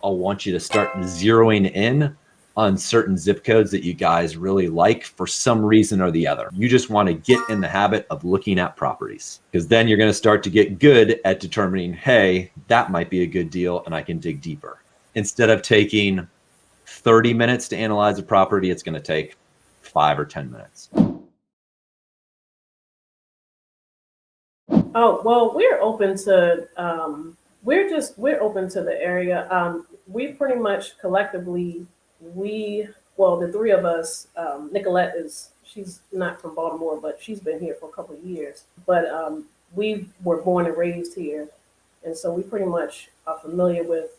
I'll want you to start zeroing in on certain zip codes that you guys really like for some reason or the other. You just want to get in the habit of looking at properties, because then you're going to start to get good at determining, hey, that might be a good deal and I can dig deeper. Instead of taking 30 minutes to analyze a property, it's going to take 5 or 10 minutes. Oh, well, we're open to we're open to the area. We pretty much collectively, the three of us, Nicolette she's not from Baltimore, but she's been here for a couple of years. But we were born and raised here, and so we pretty much are familiar with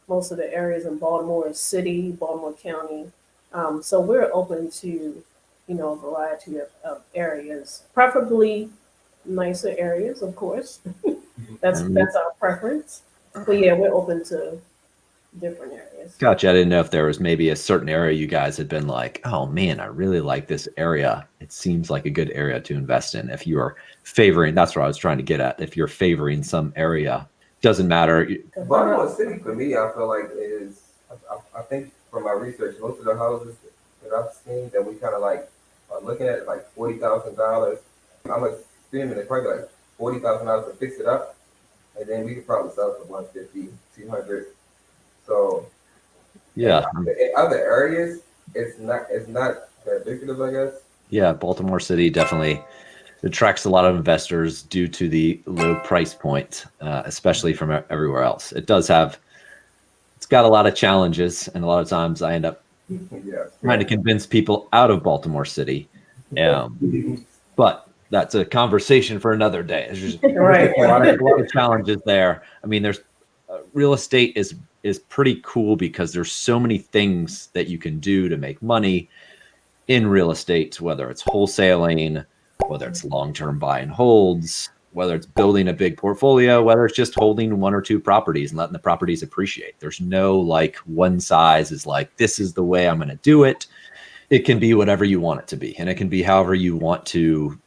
most of the areas in Baltimore City, Baltimore County. So we're open to, a variety of areas, preferably nicer areas, of course. That's our preference. But yeah, we're open to different areas. Gotcha. I didn't know if there was maybe a certain area you guys had been like, oh man, I really like this area. It seems like a good area to invest in. If you are favoring, that's what I was trying to get at. If you're favoring some area, doesn't matter. Baltimore City for me, I feel like I think from my research, most of the houses that I've seen that we kind of like are looking at like $40,000. I'm assuming it's probably like $40,000 to fix it up, and then we could probably sell it for 150, 200. So yeah, in other areas, it's not that lucrative, I guess. Yeah, Baltimore City definitely attracts a lot of investors due to the low price point, especially from everywhere else. It's got a lot of challenges, and a lot of times I end up trying to convince people out of Baltimore City. But that's a conversation for another day. There's just Right. a lot of challenges there. I mean, there's real estate is pretty cool because there's so many things that you can do to make money in real estate, whether it's wholesaling, whether it's long-term buy and holds, whether it's building a big portfolio, whether it's just holding 1 or 2 properties and letting the properties appreciate. There's no like one size is like, this is the way I'm going to do it. It can be whatever you want it to be, and it can be however you want to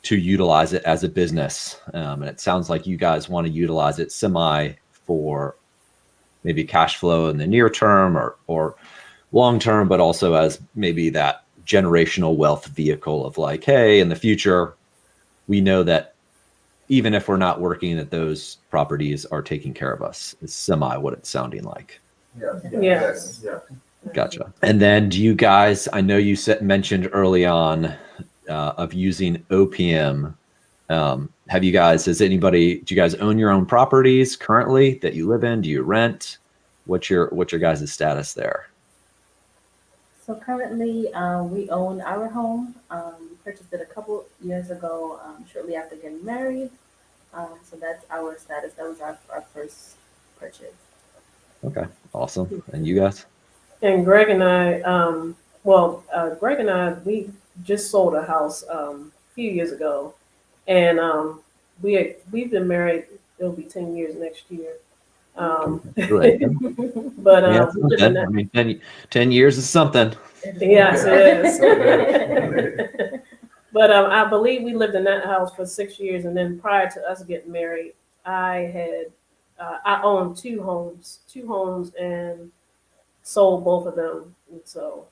utilize it as a business. And it sounds like you guys want to utilize it semi for maybe cash flow in the near term or long term, but also as maybe that generational wealth vehicle of like, hey, in the future, we know that even if we're not working, that those properties are taking care of us. Is semi what it's sounding like. Yes. Yeah. Gotcha. And then do you guys, I know you mentioned early on of using OPM. Do you guys own your own properties currently that you live in? Do you rent? What's your guys' status there? So currently we own our home. Purchased it a couple years ago, shortly after getting married. So that's our status. That was our first purchase. Okay, awesome. And you guys? And Greg and I, we just sold a house a few years ago, and we've been married. It'll be 10 years next year. But I mean, 10 years is something. Yes, it is. But I believe we lived in that house for 6 years, and then prior to us getting married, I owned two homes, and sold both of them. And so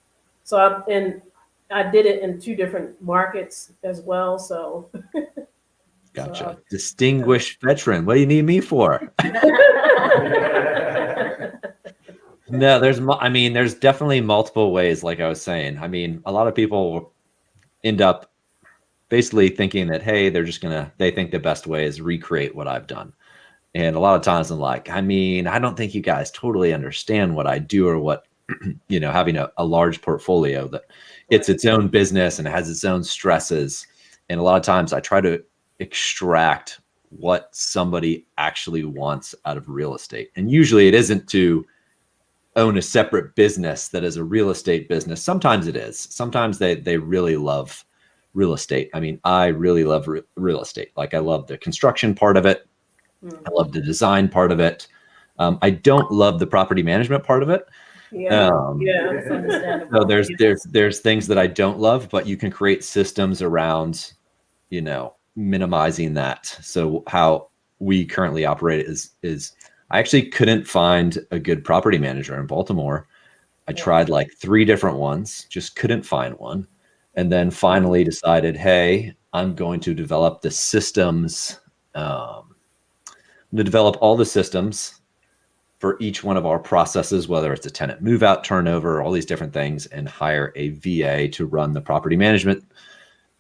I did it in 2 different markets as well. So. Gotcha. Distinguished veteran. What do you need me for? No, there's definitely multiple ways, like I was saying. I mean, a lot of people end up basically thinking that, hey, they think the best way is recreate what I've done. And a lot of times I'm like, I don't think you guys totally understand what I do or what, having a large portfolio that it's its own business and it has its own stresses. And a lot of times I try to extract what somebody actually wants out of real estate. And usually it isn't to own a separate business that is a real estate business. Sometimes it is. Sometimes they really love real estate. I mean, I really love real estate. Like I love the construction part of it. I love the design part of it. I don't love the property management part of it. That's understandable. So there's things that I don't love, but you can create systems around, minimizing that. So how we currently operate is I actually couldn't find a good property manager in Baltimore. I tried like 3 different ones, just couldn't find one. And then finally decided, hey, I'm going to develop the systems. To develop all the systems for each one of our processes, whether it's a tenant move out, turnover, all these different things, and hire a VA to run the property management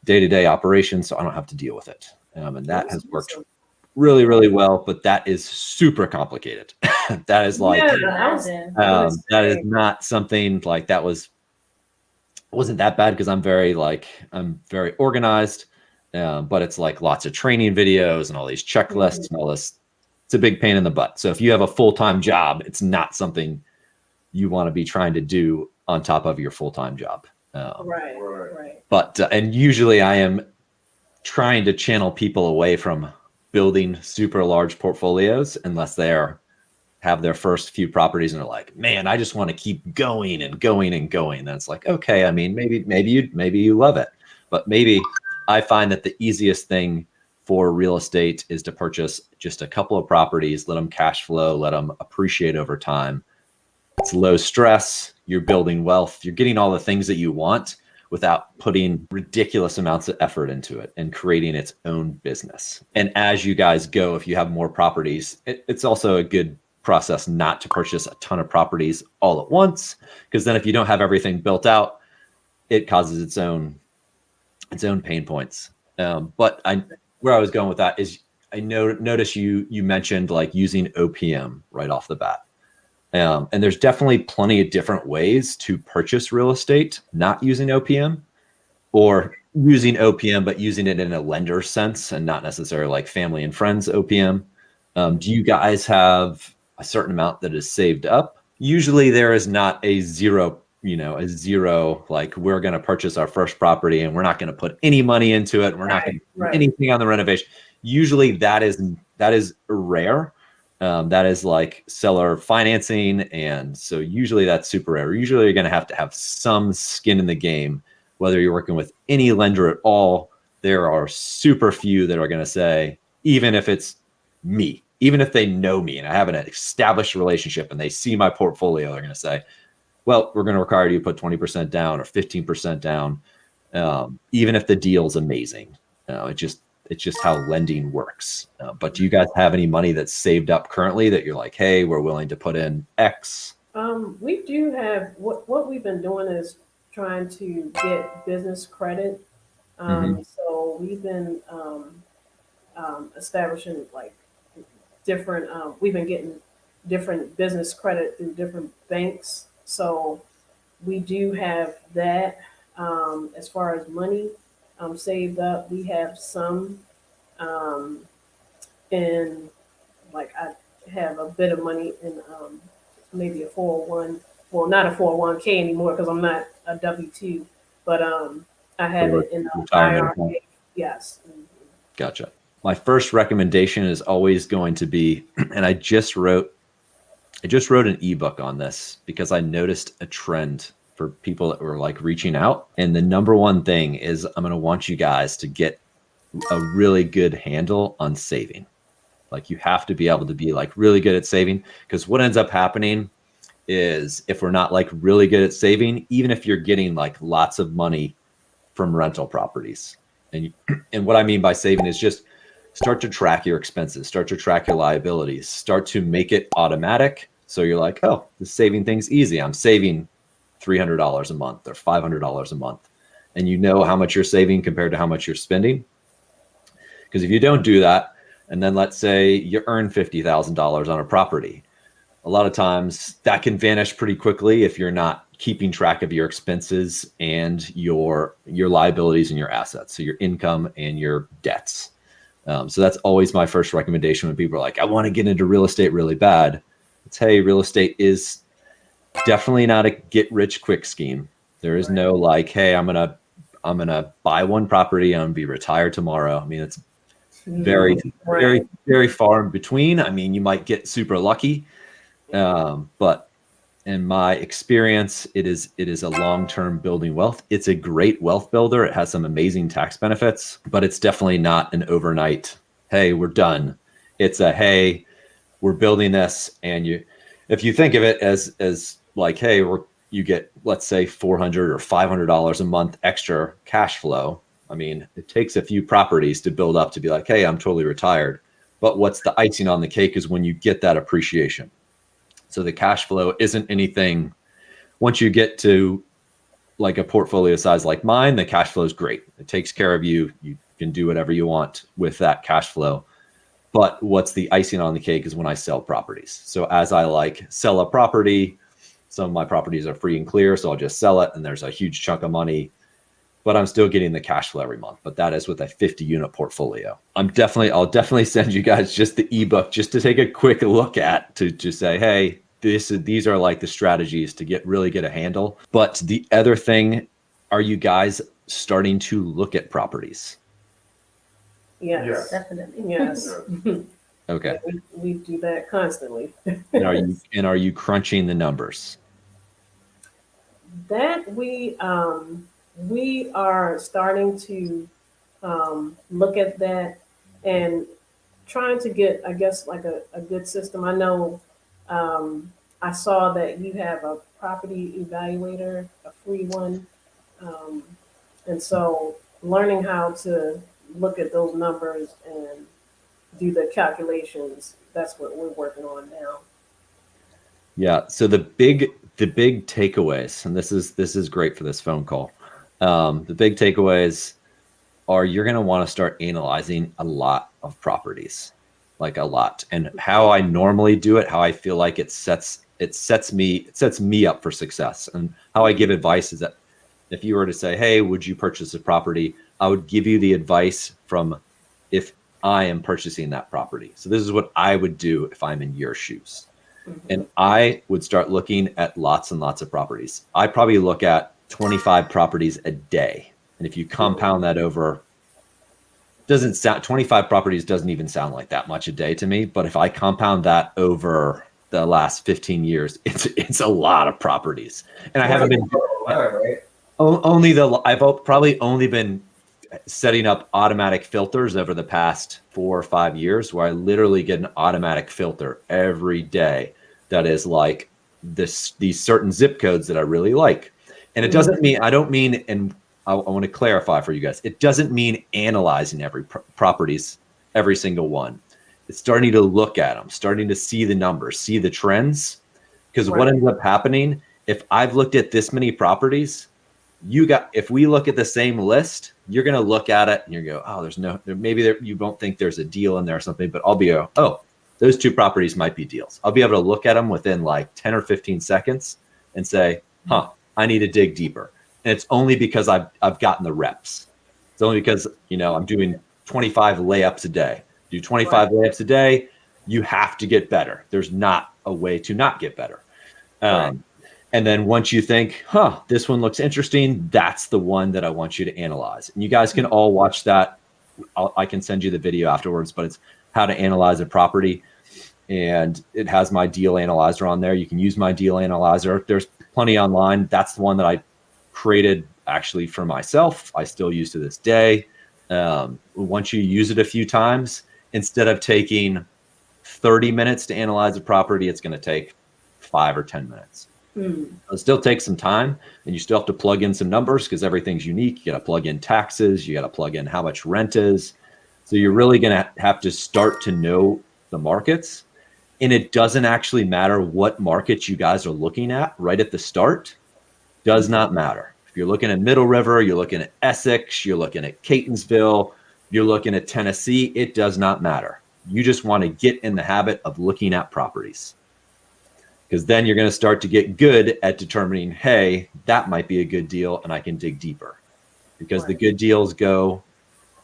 day-to-day operations so I don't have to deal with it. And that has worked really, really well, but that is super complicated. That is like, that is not something like that wasn't that bad because I'm very organized, but it's like lots of training videos and all these checklists and all this. It's a big pain in the butt. So if you have a full-time job, it's not something you want to be trying to do on top of your full-time job. Right. But, and usually I am trying to channel people away from building super large portfolios unless they have their first few properties and are like, man, I just want to keep going and going and going. That's like, okay, I mean, maybe you love it, but maybe I find that the easiest thing for real estate is to purchase just a couple of properties, let them cash flow, let them appreciate over time. It's low stress. You're building wealth. You're getting all the things that you want without putting ridiculous amounts of effort into it and creating its own business. And as you guys go, if you have more properties, it's also a good process not to purchase a ton of properties all at once, because then if you don't have everything built out, it causes its own pain points. But where I was going with that is I notice you mentioned like using OPM right off the bat. And there's definitely plenty of different ways to purchase real estate, not using OPM, or using OPM, but using it in a lender sense and not necessarily like family and friends OPM. Do you guys have a certain amount that is saved up? Usually there is not a zero, like we're going to purchase our first property and we're not going to put any money into it. We're not going to do anything on the renovation. Usually that is rare. That is like seller financing. And so usually that's super rare. Usually you're going to have some skin in the game, whether you're working with any lender at all. There are super few that are going to say, even if it's me, even if they know me and I have an established relationship and they see my portfolio, they're going to say, well, we're going to require you to put 20% down or 15% down, even if the deal's amazing. It's just how lending works. But do you guys have any money that's saved up currently that you're like, hey, we're willing to put in X? We do have, what we've been doing is trying to get business credit. So we've been establishing like different, we've been getting different business credit through different banks. So we do have that. As far as money saved up, we have some, and like I have a bit of money in maybe a 401, well, not a 401k anymore because I'm not a W-2, but I have it in the IRA. Yes. Gotcha. My first recommendation is always going to be, and I just wrote an ebook on this because I noticed a trend for people that were like reaching out. And the number one thing is I'm going to want you guys to get a really good handle on saving. Like you have to be able to be like really good at saving, because what ends up happening is if we're not like really good at saving, even if you're getting like lots of money from rental properties, and what I mean by saving is just start to track your expenses, start to track your liabilities, start to make it automatic. So you're like, oh, the saving thing's easy. I'm saving $300 a month or $500 a month. And you know how much you're saving compared to how much you're spending. Because if you don't do that, and then let's say you earn $50,000 on a property, a lot of times that can vanish pretty quickly if you're not keeping track of your expenses and your liabilities and your assets. So your income and your debts. So that's always my first recommendation when people are like, I want to get into real estate really bad. It's, hey, real estate is definitely not a get rich quick scheme. There is no like, hey, I'm gonna buy one property and I'm gonna be retired tomorrow. I mean, it's very, very, very far in between. I mean, you might get super lucky, but in my experience, it is a long-term building wealth. It's a great wealth builder. It has some amazing tax benefits, but it's definitely not an overnight, hey, we're done. It's a, hey, we're building this, and if you think of it as like, hey, you get, let's say, $400 or $500 a month extra cash flow. I mean, it takes a few properties to build up to be like, hey, I'm totally retired. But what's the icing on the cake is when you get that appreciation. So the cash flow isn't anything. Once you get to like a portfolio size like mine, the cash flow is great. It takes care of you. You can do whatever you want with that cash flow. But what's the icing on the cake is when I sell properties. So as I like sell a property, some of my properties are free and clear, so I'll just sell it, and there's a huge chunk of money, but I'm still getting the cash flow every month. But that is with a 50-unit portfolio. I'll definitely send you guys just the ebook just to take a quick look at, to say, hey, these are like the strategies to really get a handle. But the other thing, are you guys starting to look at properties? Yes. Definitely. Yes. Okay. We do that constantly. And are you crunching the numbers? That we are starting to look at that and trying to get, I guess, like a good system. I know I saw that you have a property evaluator, a free one. And so learning how to look at those numbers and do the calculations, that's what we're working on now. Yeah. So the big takeaways, and this is great for this phone call. The big takeaways are you're going to want to start analyzing a lot of properties, like a lot. And how I normally do it, how I feel like it sets me up for success. And how I give advice is that if you were to say, hey, would you purchase a property? I would give you the advice from if I am purchasing that property. So this is what I would do if I'm in your shoes. And I would start looking at lots and lots of properties. I probably look at 25 properties a day. And if you compound that over, 25 properties doesn't even sound like that much a day to me. But if I compound that over the last 15 years, it's a lot of properties. And I haven't been I've probably only been setting up automatic filters over the past 4 or 5 years, where I literally get an automatic filter every day that is like these certain zip codes that I really like. And it doesn't mean, I want to clarify for you guys, it doesn't mean analyzing every properties, every single one. It's starting to look at them, starting to see the numbers, see the trends. Because what ends up happening, if I've looked at this many properties, if we look at the same list, you're going to look at it and you're going to go, oh, you don't think there's a deal in there or something, but I'll be, oh, those 2 properties might be deals. I'll be able to look at them within like 10 or 15 seconds and say, I need to dig deeper. And it's only because I've gotten the reps. It's only because, I'm doing 25 layups a day. Do 25 layups a day, you have to get better. There's not a way to not get better. And then once you think, this one looks interesting, that's the one that I want you to analyze. And you guys can all watch that. I can send you the video afterwards, but it's how to analyze a property. And it has my deal analyzer on there. You can use my deal analyzer. There's plenty online. That's the one that I created actually for myself. I still use to this day. Once you use it a few times, instead of taking 30 minutes to analyze a property, it's going to take 5 or 10 minutes. It'll still take some time, and you still have to plug in some numbers because everything's unique. You got to plug in taxes. You got to plug in how much rent is. So you're really going to have to start to know the markets. And it doesn't actually matter what markets you guys are looking at right at the start. Does not matter. If you're looking at Middle River, you're looking at Essex, you're looking at Catonsville, you're looking at Tennessee, it does not matter. You just want to get in the habit of looking at properties. Because then you're going to start to get good at determining, hey, that might be a good deal and I can dig deeper. Because the good deals do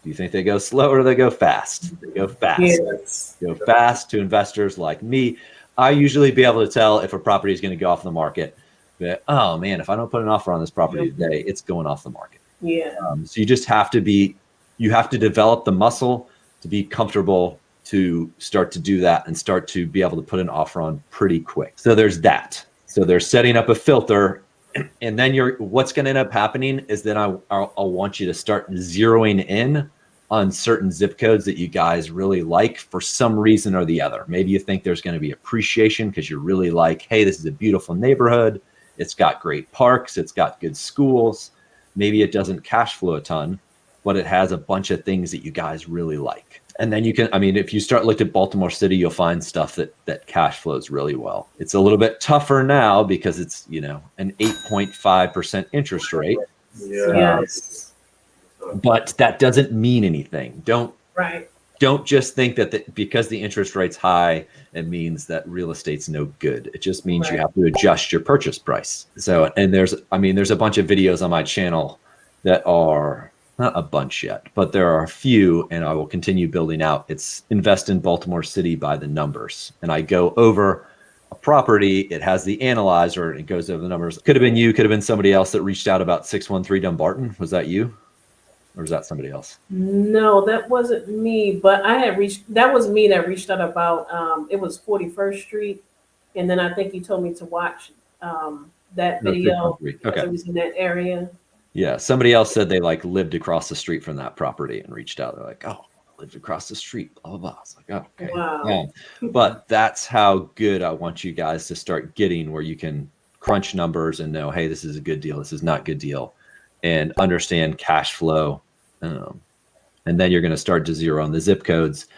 you think they go slow or do they go fast? They go fast. Yes. They go fast to investors like me. I usually be able to tell if a property is going to go off the market. But, oh man, if I don't put an offer on this property today, it's going off the market. Yeah. So you just have to develop the muscle to be comfortable to start to do that and start to be able to put an offer on pretty quick. So there's that. So they're setting up a filter, and then what's going to end up happening is that I'll want you to start zeroing in on certain zip codes that you guys really like for some reason or the other. Maybe you think there's going to be appreciation because you're really like, hey, this is a beautiful neighborhood. It's got great parks. It's got good schools. Maybe it doesn't cash flow a ton, but it has a bunch of things that you guys really like. And then you can, I mean, if you start looking at Baltimore City, you'll find stuff that cash flows really well. It's a little bit tougher now because it's, you know, an 8.5% interest rate. Yes. But that doesn't mean anything. Don't just think that because the interest rate's high, it means that real estate's no good. It just means you have to adjust your purchase price. So, and there's a bunch of videos on my channel that are not a bunch yet, but there are a few, and I will continue building out. It's Invest in Baltimore City by the numbers. And I go over a property, it has the analyzer, and it goes over the numbers. Could have been you, could have been somebody else that reached out about 613 Dumbarton. Was that you? Or was that somebody else? No, that wasn't me, but that was me that reached out about, it was 41st Street. And then I think you told me to watch that video because it was in that area. Yeah, somebody else said they like lived across the street from that property and reached out. They're like, oh, I lived across the street, blah, blah, blah. I was like, oh, okay. Wow. Yeah. But that's how good I want you guys to start getting, where you can crunch numbers and know, hey, this is a good deal, this is not a good deal, and understand cash flow. And then you're going to start to zero on the zip codes.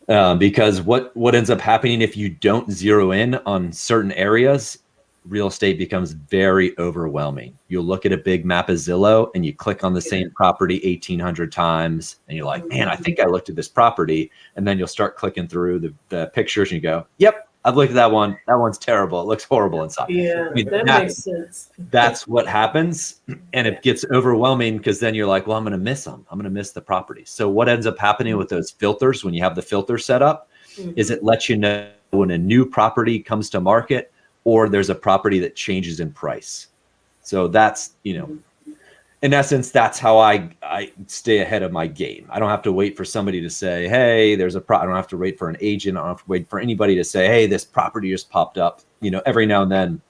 Because what ends up happening if you don't zero in on certain areas, real estate becomes very overwhelming. You'll look at a big map of Zillow and you click on the same property 1,800 times and you're like, man, I think I looked at this property. And then you'll start clicking through the pictures and you go, yep, I've looked at that one. That one's terrible. It looks horrible inside. Yeah, I mean, that makes sense. That's what happens. And it gets overwhelming because then you're like, well, I'm going to miss them. I'm going to miss the property. So what ends up happening with those filters, when you have the filter set up, is it lets you know when a new property comes to market or there's a property that changes in price. So that's, you know, in essence, that's how I stay ahead of my game. I don't have to wait for somebody to say, hey, I don't have to wait for an agent. I don't have to wait for anybody to say, hey, this property just popped up. You know, every now and then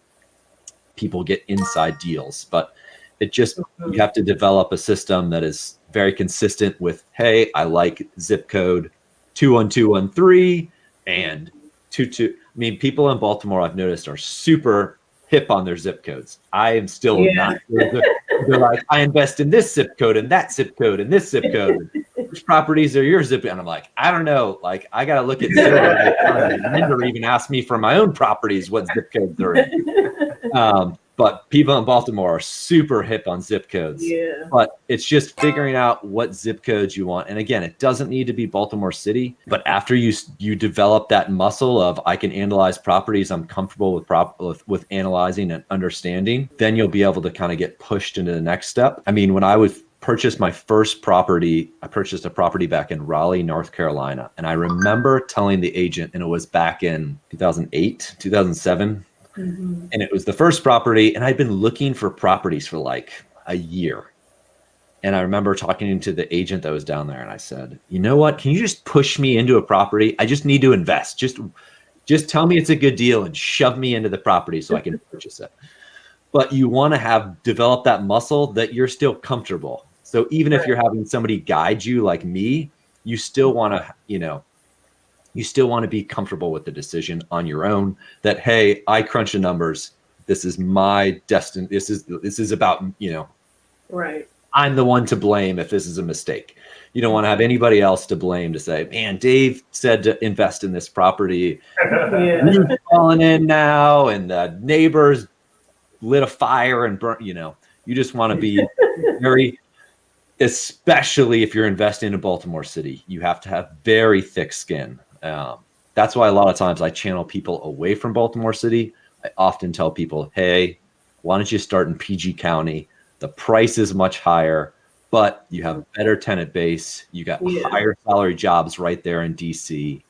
people get inside deals, but it just, you have to develop a system that is very consistent with, hey, I like zip code 21213 and 22. I mean, people in Baltimore, I've noticed, are super hip on their zip codes. I am still not. They're like, I invest in this zip code and that zip code and this zip code. Which properties are your zip code? And I'm like, I don't know. Like, I got to look at Zillow. Never even asked me for my own properties what zip codes they're in. But people in Baltimore are super hip on zip codes. Yeah. But it's just figuring out what zip codes you want. And again, it doesn't need to be Baltimore City. But after you develop that muscle of, I can analyze properties, I'm comfortable with analyzing and understanding, then you'll be able to kind of get pushed into the next step. I mean, when I would purchase my first property, I purchased a property back in Raleigh, North Carolina. And I remember telling the agent, and it was back in 2008, 2007. And it was the first property, and I'd been looking for properties for like a year. And I remember talking to the agent that was down there, and I said, you know what, can you just push me into a property? I just need to invest. Just tell me it's a good deal and shove me into the property so I can purchase it. But you want to develop that muscle that you're still comfortable. So even if you're having somebody guide you like me, you still want to, you still want to be comfortable with the decision on your own, that, hey, I crunch the numbers. This is my destiny. This is about, right. I'm the one to blame if this is a mistake. You don't want to have anybody else to blame to say, man, Dave said to invest in this property. You've fallen in now, and the neighbors lit a fire and burnt, you just want to be very, especially if you're investing in Baltimore City, you have to have very thick skin. That's why a lot of times I channel people away from Baltimore City. I often tell people, hey, why don't you start in PG County? The price is much higher, but you have a better tenant base. You got higher salary jobs right there in DC.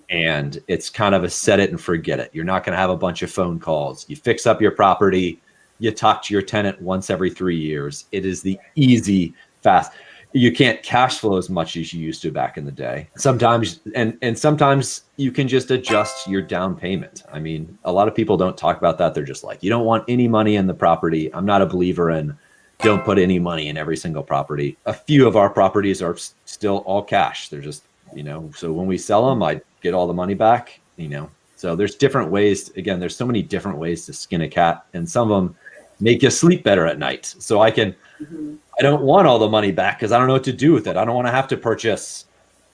And it's kind of a set it and forget it. You're not going to have a bunch of phone calls. You fix up your property. You talk to your tenant once every 3 years. It is the easy, fast. You can't cash flow as much as you used to back in the day. Sometimes, and sometimes you can just adjust your down payment. I mean, a lot of people don't talk about that. They're just like, you don't want any money in the property. I'm not a believer in don't put any money in every single property. A few of our properties are still all cash. They're just, so when we sell them, I get all the money back, So there's different ways. Again, there's so many different ways to skin a cat, and some of them make you sleep better at night. So I don't want all the money back because I don't know what to do with it. I don't want to have to purchase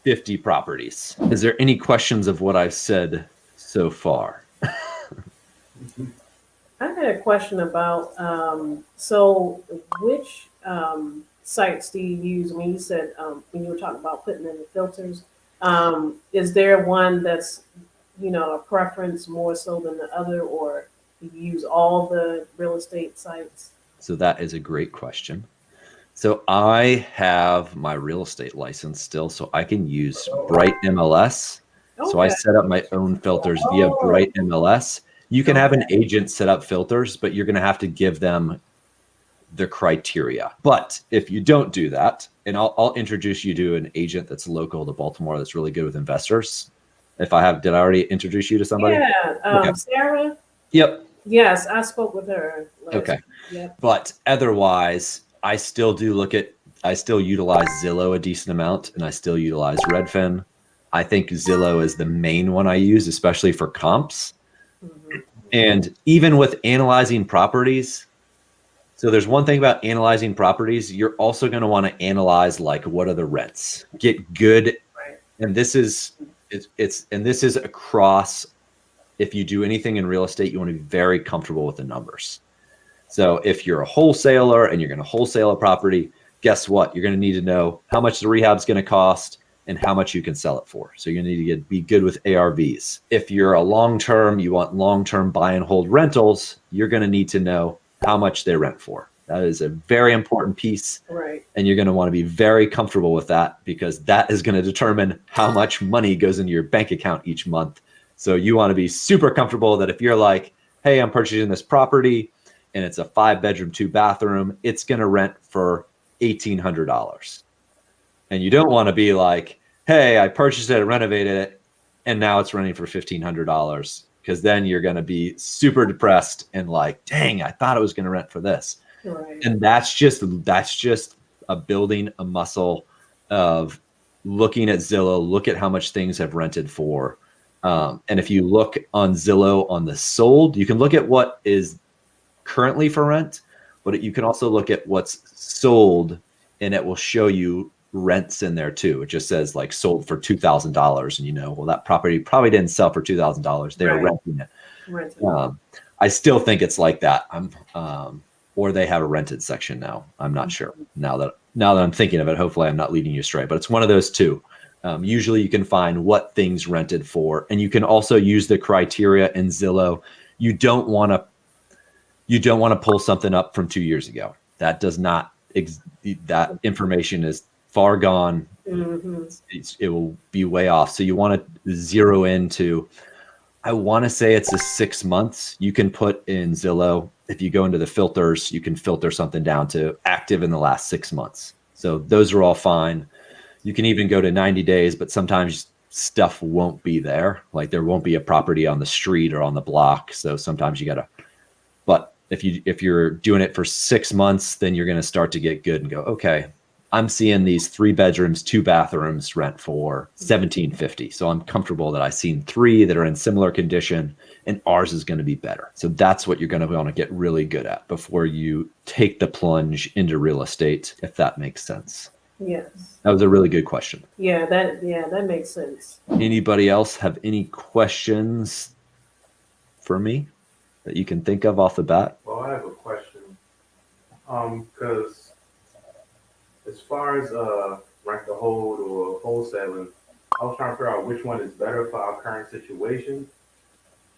50 properties. Is there any questions of what I've said so far? I had a question about, so which sites do you use? When you said, when you were talking about putting in the filters, is there one that's, a preference more so than the other, or do you use all the real estate sites? So that is a great question. So I have my real estate license still, so I can use Bright MLS. So I set up my own filters via Bright MLS. You can have an agent set up filters, but you're going to have to give them the criteria. But if you don't do that, and I'll introduce you to an agent that's local to Baltimore that's really good with investors. Did I already introduce you to somebody? Yeah, Okay. Sarah. Yep. Yes, I spoke with her. Okay. Yep. But otherwise, I still utilize Zillow a decent amount, and I still utilize Redfin. I think Zillow is the main one I use, especially for comps. Mm-hmm. And even with analyzing properties, so there's one thing about analyzing properties, you're also going to want to analyze what are the rents, get good. Right. And this is across, if you do anything in real estate, you want to be very comfortable with the numbers. So if you're a wholesaler and you're going to wholesale a property, guess what? You're going to need to know how much the rehab is going to cost and how much you can sell it for. So you're going to need to be good with ARVs. If you're a you want long-term buy and hold rentals, you're going to need to know how much they rent for. That is a very important piece. Right. And you're going to want to be very comfortable with that, because that is going to determine how much money goes into your bank account each month. So you want to be super comfortable that if you're like, hey, I'm purchasing this property and it's a 5-bedroom, 2-bathroom, it's going to rent for $1,800. And you don't want to be like, hey, I purchased it, renovated it, and now it's renting for $1,500, because then you're going to be super depressed and like, dang, I thought it was going to rent for this. Right. And that's just building a muscle of looking at Zillow, look at how much things have rented for. And if you look on Zillow on the sold, you can look at what is currently for rent, but you can also look at what's sold, and it will show you rents in there too. It just says sold for $2,000, and well, that property probably didn't sell for $2,000. They are renting it. I still think it's like that. Or they have a rented section now. I'm not sure. Now that I'm thinking of it, hopefully I'm not leading you astray, but it's one of those two. Usually you can find what things rented for, and you can also use the criteria in Zillow. You don't want to pull something up from 2 years ago. That does not, that information is far gone. Mm-hmm. It will be way off. So you want to zero into, I want to say it's 6 months. You can put in Zillow, if you go into the filters, you can filter something down to active in the last 6 months. So those are all fine. You can even go to 90 days, but sometimes stuff won't be there. There won't be a property on the street or on the block. So sometimes you gotta, but if you're doing it for 6 months, then you're going to start to get good and go, okay, I'm seeing these 3 bedrooms, 2 bathrooms rent for $1,750. So I'm comfortable that I've seen 3 that are in similar condition, and ours is going to be better. So that's what you're going to want to get really good at before you take the plunge into real estate, if that makes sense. Yes. That was a really good question. Yeah, that makes sense. Anybody else have any questions for me that you can think of off the bat? Well, I have a question. Because as far as rent to hold or wholesaling, I was trying to figure out which one is better for our current situation,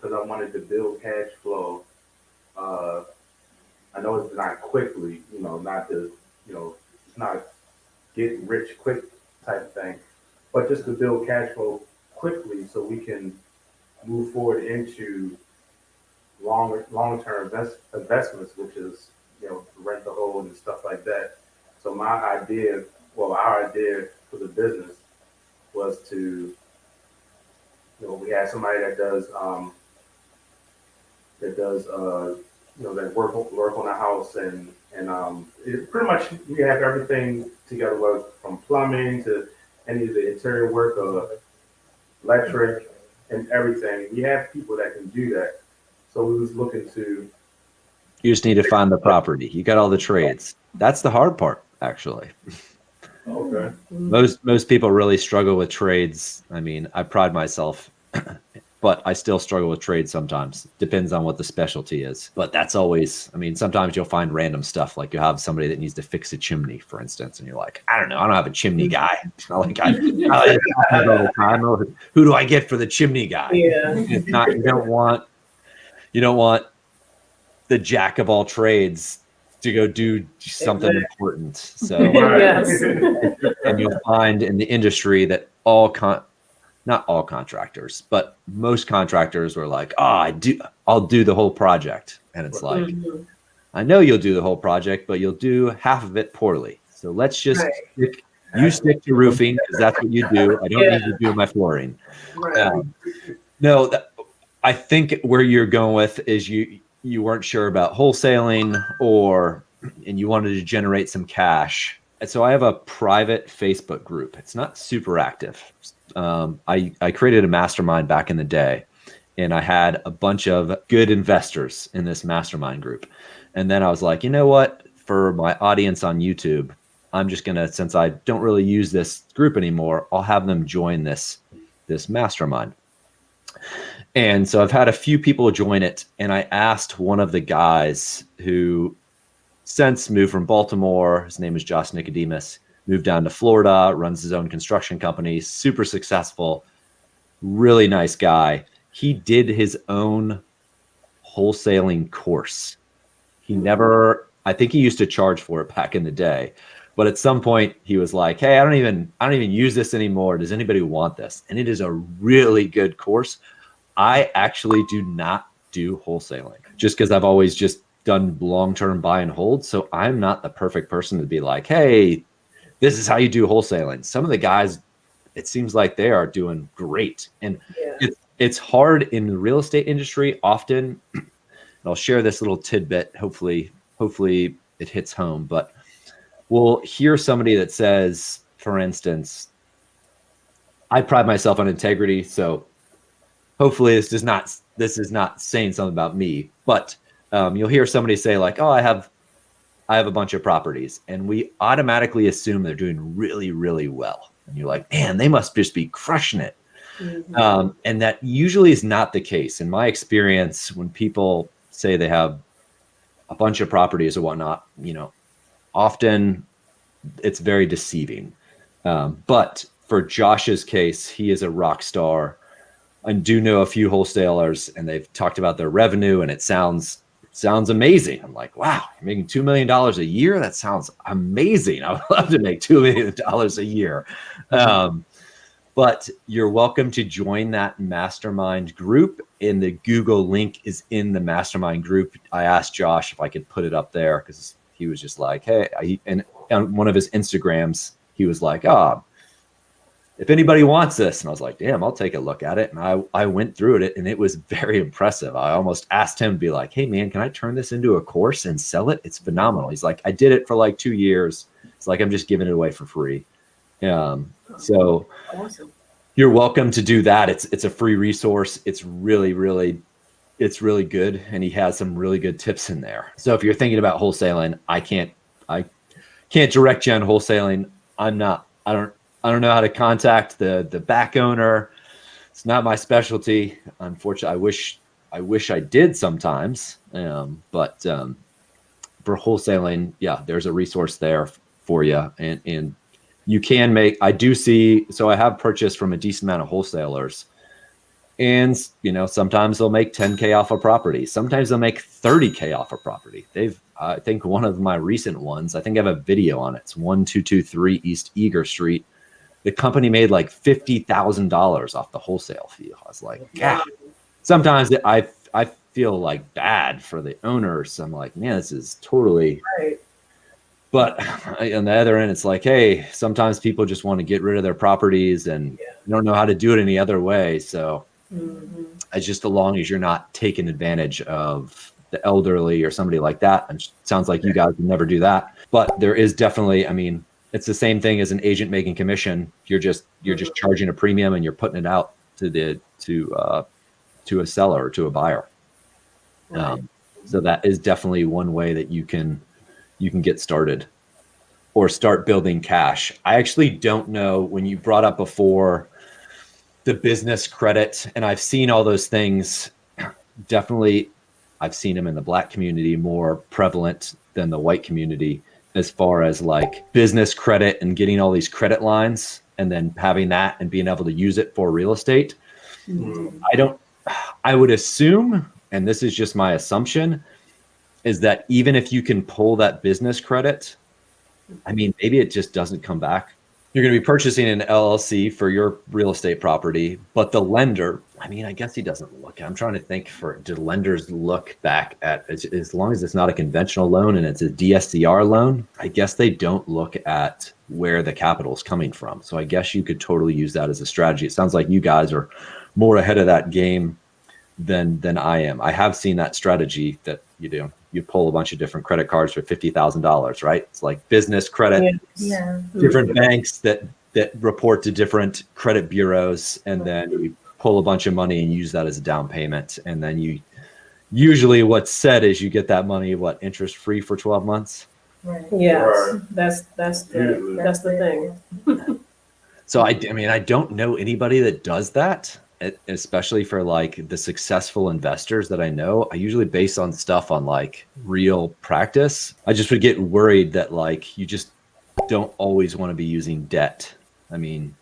because I wanted to build cash flow. I know it's not quickly, not to, it's not get rich quick type thing, but just to build cash flow quickly so we can move forward into long-term investments, which is, rent to hold and stuff like that. So our idea for the business was to, we had somebody that does that work on a house, and it pretty much we have everything together, whether from plumbing to any of the interior work or electric and everything. We have people that can do that. So we was looking to. You just need to find the property. You got all the trades. That's the hard part, actually. Okay. Most people really struggle with trades. I mean, I pride myself, but I still struggle with trades sometimes. Depends on what the specialty is. But that's always, I mean, sometimes you'll find random stuff. Like you have somebody that needs to fix a chimney, for instance, and you're like, I don't know, I don't have a chimney guy. Like I all the time. Who do I get for the chimney guy? Yeah. It's not, you don't want the jack of all trades to go do something important. So, Yes. and you'll find in the industry that not all contractors, but most contractors were like, I'll do the whole project. And it's like, I know you'll do the whole project, but you'll do half of it poorly. So let's just stick to roofing because that's what you do. I don't need to do my flooring. Right. No, I think where you're going with is you weren't sure about wholesaling and you wanted to generate some cash. And so I have a private Facebook group. It's not super active. I created a mastermind back in the day, and I had a bunch of good investors in this mastermind group. And then I was like, you know what? For my audience on YouTube, I'm just gonna, since I don't really use this group anymore, I'll have them join this mastermind. And so I've had a few people join it, and I asked one of the guys who since moved from Baltimore, his name is Josh Nicodemus, moved down to Florida, runs his own construction company, super successful, really nice guy. He did his own wholesaling course. I think he used to charge for it back in the day, but at some point he was like, hey, I don't even use this anymore. Does anybody want this? And it is a really good course. I actually do not do wholesaling just because I've always just done long-term buy and hold. So I'm not the perfect person to be like, hey, this is how you do wholesaling. Some of the guys, it seems like they are doing great. And it's hard in the real estate industry often. And I'll share this little tidbit. Hopefully it hits home, but we'll hear somebody that says, for instance, I pride myself on integrity. So hopefully this is not saying something about me, but you'll hear somebody say like, oh, I have a bunch of properties, and we automatically assume they're doing really, really well. And you're like, man, they must just be crushing it. Mm-hmm. And that usually is not the case. In my experience, when people say they have a bunch of properties or whatnot, often it's very deceiving. But for Josh's case, he is a rock star. I do know a few wholesalers, and they've talked about their revenue, and it sounds amazing. I'm like, wow, you're making $2 million a year? That sounds amazing. I would love to make $2 million a year. But you're welcome to join that mastermind group. And the Google link is in the mastermind group. I asked Josh if I could put it up there because he was just like, hey, and on one of his Instagrams, he was like, if anybody wants this. And I was like, damn, I'll take a look at it. And I went through it, and it was very impressive. I almost asked him to be like, hey man, can I turn this into a course and sell it? It's phenomenal. He's like, I did it for like 2 years. It's like, I'm just giving it away for free. So awesome. You're welcome to do that. It's a free resource. It's really, really, it's really good. And he has some really good tips in there. So if you're thinking about wholesaling, I can't direct you on wholesaling. I don't know how to contact the back owner. It's not my specialty. Unfortunately, I wish I did sometimes. But for wholesaling, yeah, there's a resource there for you. And you can make, so I have purchased from a decent amount of wholesalers. And, sometimes they'll make 10K off a property. Sometimes they'll make 30K off a property. I think one of my recent ones, I think I have a video on it. It's 1223 East Eager Street. The company made like $50,000 off the wholesale fee. I was like, yeah. Sometimes I feel like bad for the owners. I'm like, man, this is totally. Right. But on the other end, it's like, hey, sometimes people just want to get rid of their properties and don't know how to do it any other way. So it's just as long as you're not taking advantage of the elderly or somebody like that. And it sounds like you guys would never do that. But there is definitely, I mean, it's the same thing as an agent making commission. You're just charging a premium and you're putting it out to a seller or to a buyer. So that is definitely one way that you can get started or start building cash. I actually don't know, when you brought up before the business credit, and I've seen all those things. Definitely, I've seen them in the Black community more prevalent than the white community, as far as like business credit and getting all these credit lines and then having that and being able to use it for real estate. I would assume, and this is just my assumption, is that even if you can pull that business credit, I mean, maybe it just doesn't come back. You're going to be purchasing an LLC for your real estate property, but the lender, I mean, I guess he doesn't look. I'm trying to think, do lenders look back at, as long as it's not a conventional loan and it's a DSCR loan, I guess they don't look at where the capital is coming from. So I guess you could totally use that as a strategy. It sounds like you guys are more ahead of that game than I am. I have seen that strategy that you do. You pull a bunch of different credit cards for $50,000, right? It's like business credit, different banks that report to different credit bureaus, and then you pull a bunch of money and use that as a down payment. And then you usually what's said is you get that money, interest free for 12 months. Right. Yes, that's the thing. So I mean, I don't know anybody that does that, especially for like the successful investors that I know. I usually base on stuff on like real practice. I just would get worried that like you just don't always want to be using debt. I mean,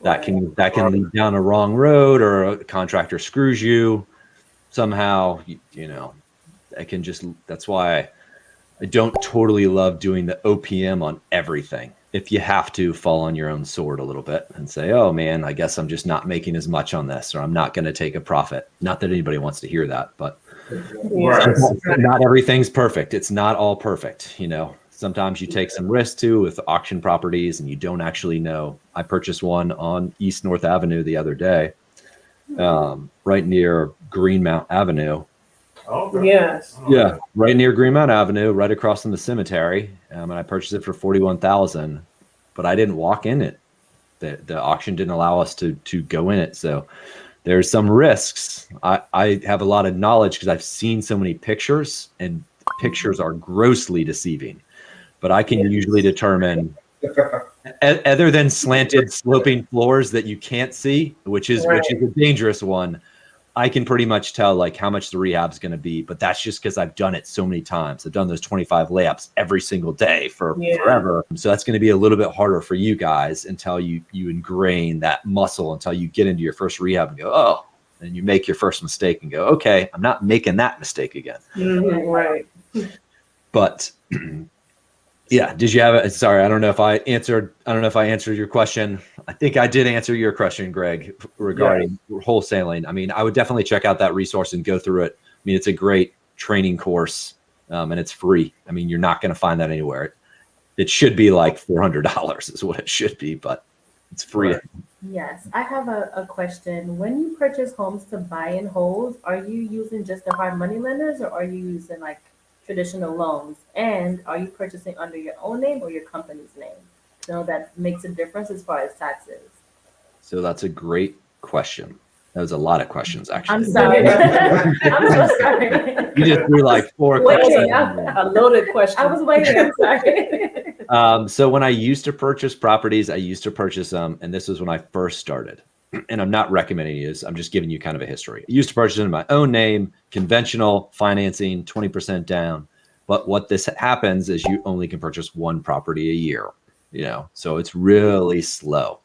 that can lead down a wrong road, or a contractor screws you somehow. You know, that's why I don't totally love doing the OPM on everything. If you have to, fall on your own sword a little bit and say, oh man, I guess I'm just not making as much on this, or I'm not going to take a profit. Not that anybody wants to hear that, but not everything's perfect. It's not all perfect. You know, sometimes you take some risk too with auction properties and you don't actually know. I purchased one on East North Avenue the other day, right near Greenmount Avenue. Yes. Yeah, right near Greenmount Avenue, right across from the cemetery. And I purchased it for $41,000, but I didn't walk in it. The auction didn't allow us to go in it. So there's some risks. I have a lot of knowledge because I've seen so many pictures, and pictures are grossly deceiving. But I can usually determine, other than slanted sloping floors that you can't see, which is a dangerous one, I can pretty much tell like how much the rehab is going to be, but that's just because I've done it so many times. I've done those 25 layups every single day for forever. So that's going to be a little bit harder for you guys until you ingrain that muscle, until you get into your first rehab and go, oh, and you make your first mistake and go, okay, I'm not making that mistake again. Right. But yeah, did you have it? Sorry, I don't know if I answered your question. I think I did answer your question, Greg, regarding wholesaling. I mean, I would definitely check out that resource and go through it. I mean, it's a great training course, and it's free. I mean, you're not going to find that anywhere. It should be like $400 is what it should be, but it's free. Yes, I have a question. When you purchase homes to buy and hold, are you using just the hard money lenders, or are you using like traditional loans? And are you purchasing under your own name or your company's name? So that makes a difference as far as taxes. So that's a great question. That was a lot of questions, actually. I'm sorry. I'm so sorry. You just threw like 4 questions. A loaded question. I was waiting. I'm sorry. So when I used to purchase properties, I used to purchase them, and this was when I first started. And I'm not recommending this. I'm just giving you kind of a history. I used to purchase in my own name, conventional financing, 20% down. But what this happens is you only can purchase one property a year, you know, so it's really slow.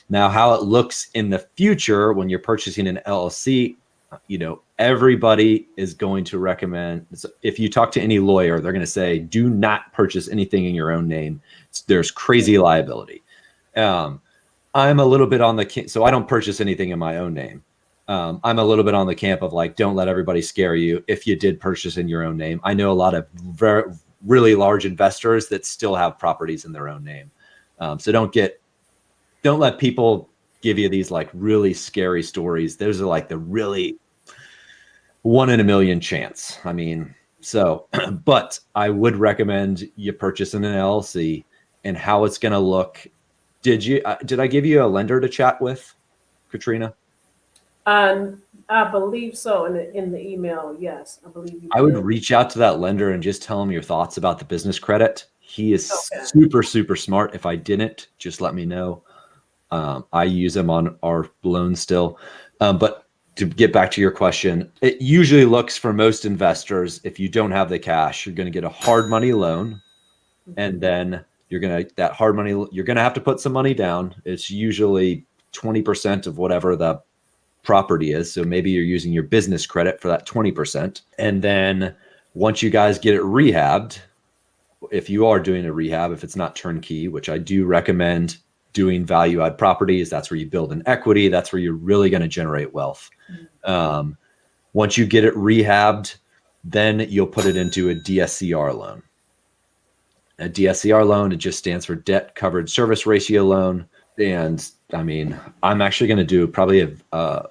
Now, how it looks in the future when you're purchasing an LLC, you know, everybody is going to recommend, if you talk to any lawyer, they're going to say, do not purchase anything in your own name. There's crazy liability. I'm a little bit on the, so I don't purchase anything in my own name. I'm a little bit on the camp of like, don't let everybody scare you if you did purchase in your own name. I know a lot of really large investors that still have properties in their own name. So don't let people give you these like really scary stories. Those are like the really 1 in a million chance. I mean, so, but I would recommend you purchase an LLC. And how it's going to look. Did I give you a lender to chat with, Katrina? I believe so. In the email, yes, I believe you I would did. reach out to that lender and just tell him your thoughts about the business credit. He is Okay. super, super smart. If I didn't, just let me know. I use him on our loan still. But to get back to your question, it usually looks for most investors, if you don't have the cash, you're going to get a hard money loan. And then you're going to have to put some money down. It's usually 20% of whatever the property is. So maybe you're using your business credit for that 20%. And then once you guys get it rehabbed, if you are doing a rehab, if it's not turnkey, which I do recommend doing value add properties, that's where you build an equity. That's where you're really going to generate wealth. Once you get it rehabbed, then you'll put it into a DSCR loan. A DSCR loan, it just stands for debt covered service ratio loan. And I mean, I'm actually going to do probably a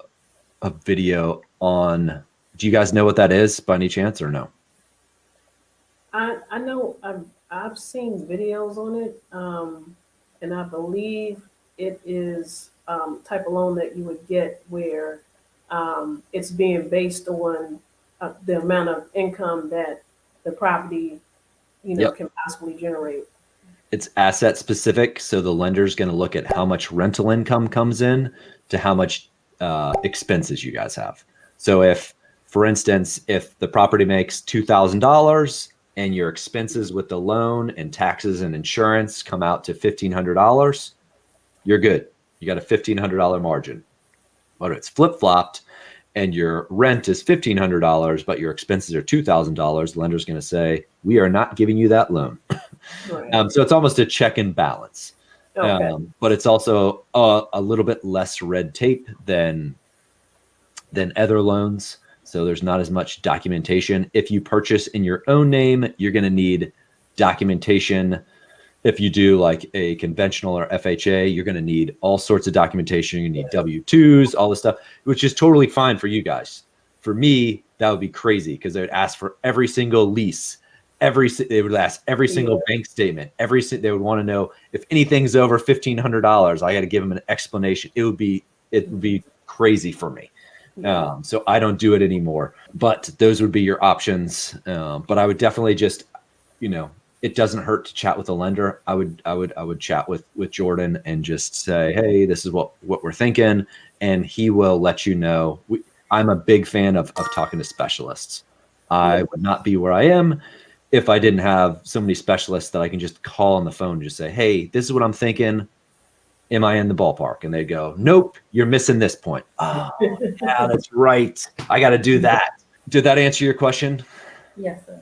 video on, do you guys know what that is by any chance or no? I know I've seen videos on it, and I believe it is type of loan that you would get where it's being based on the amount of income that the property, Yep. can possibly generate. It's asset specific. So the lender's going to look at how much rental income comes in to how much expenses you guys have. So if, for instance, if the property makes $2,000 and your expenses with the loan and taxes and insurance come out to $1,500, you're good. You got a $1,500 margin. But it's flip-flopped and your rent is $1,500, but your expenses are $2,000, the lender's going to say, we are not giving you that loan. Right. So it's almost a check and balance. Okay. But it's also a little bit less red tape than other loans. So there's not as much documentation. If you purchase in your own name, you're going to need documentation. If you do like a conventional or FHA, you're going to need all sorts of documentation. You need W-2s, all this stuff, which is totally fine for you guys. For me, that would be crazy because they would ask for every single lease. They would ask every single bank statement. They would want to know if anything's over $1,500. I got to give them an explanation. It would be crazy for me. So I don't do it anymore. But those would be your options. But I would definitely just, it doesn't hurt to chat with a lender. I would chat with Jordan and just say, hey, this is what we're thinking, and he will let you know. I'm a big fan of talking to specialists. I would not be where I am if I didn't have so many specialists that I can just call on the phone and just say, hey, this is what I'm thinking. Am I in the ballpark? And they go, nope, you're missing this point. Oh, yeah, that's right. I got to do that. Did that answer your question? Yes, sir.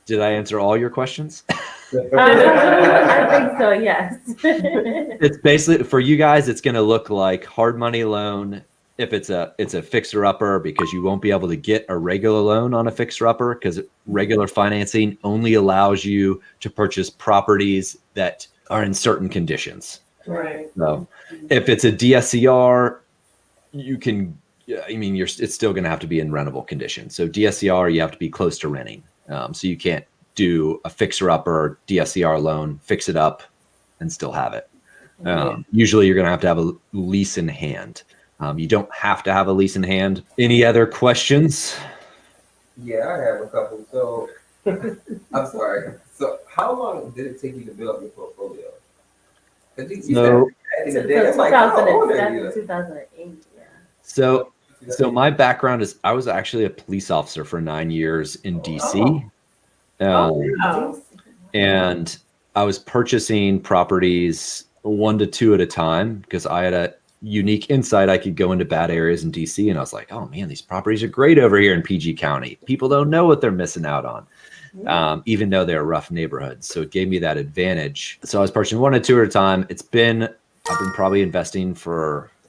Did I answer all your questions? I think so, yes. It's basically, for you guys, it's going to look like hard money loan. If it's a fixer upper, because you won't be able to get a regular loan on a fixer upper because regular financing only allows you to purchase properties that are in certain conditions. Right. So if it's a DSCR, you can, it's still going to have to be in rentable condition. So DSCR, you have to be close to renting. So you can't do a fixer upper DSCR loan, fix it up and still have it. Usually you're going to have a lease in hand. You don't have to have a lease in hand. Any other questions? Yeah, I have a couple. So, I'm sorry. So, how long did it take you to build up your portfolio? Since So, 2008, yeah. so my background is I was actually a police officer for 9 years in DC. Wow. And I was purchasing properties 1 to 2 at a time because I had a unique insight. I could go into bad areas in DC and I was like, oh man, these properties are great over here in PG County. People don't know what they're missing out on, even though they're rough neighborhoods. So it gave me that advantage. So I was purchasing 1 to 2 at a time. I've been probably investing